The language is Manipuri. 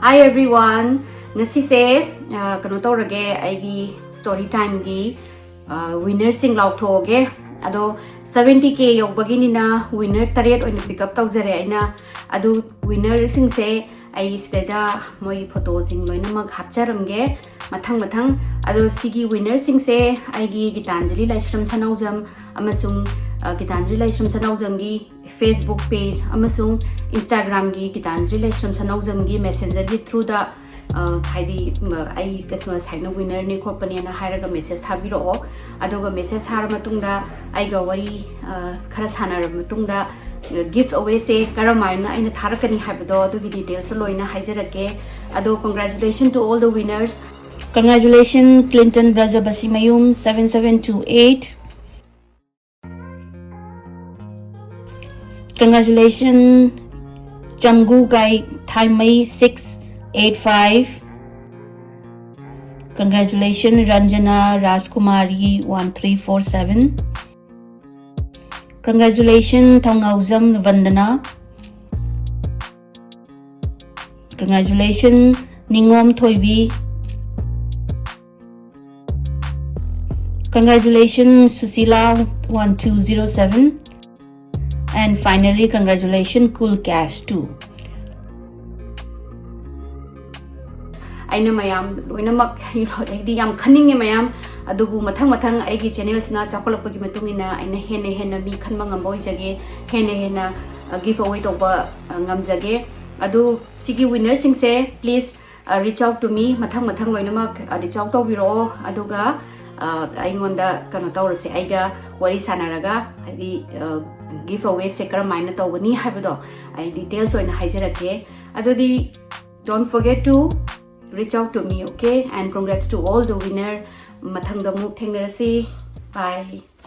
Hi everyone. Ngasi se kano tawrage aigi story time gi winner sing lauthoge ado 70k yogbagi na winner taret oina pick up tawjare aina adu winner sing se ai steda moi photo sing loina mag hapcharamge mathang ado sigi winner sing se aigi Gitanjali Laisram Chanaujam amasung Gitanjali Laisram Chanaujam gi Facebook page amasung Instagram gi Gitanjali Laisram Chanaujam gi messenger gi through the haidi ai katwa saina winner ni khopani na hairaga message thabiro adoga message har matungda ai ga wari khara sanar matungda gift away se karamaina aina tharakani habdo adugi details loina haijarake ado congratulations to all the winners. Congratulations Clinton Brajabasi Mayum 7728. Congratulations Jamgu Gai Thaimai 685. Congratulations Ranjana Rajkumari 1347. Congratulations Thongauzam Vandana. Congratulations Ningom Thoibi. Congratulations Susila 1207. And finally, congratulations Cool Cash 2. Aina mayam loinamak edi yam khaning mayam adubu mathang aigi channels na chakolapagi matungina aina hena mi khanma ngamboi jage hena giveaway toba ngamjage adu sigi winner sing se please reach out to me mathang loinamak reach out to biro aduga aingonda kana tawrase aiga wari sanaraga adi giveaway se karamaina tawbani habado ai details oina haijarake adudi don't forget to reach out to me, okay? And congrats to all the winner. Mathang damuk thengnarasi. Bye.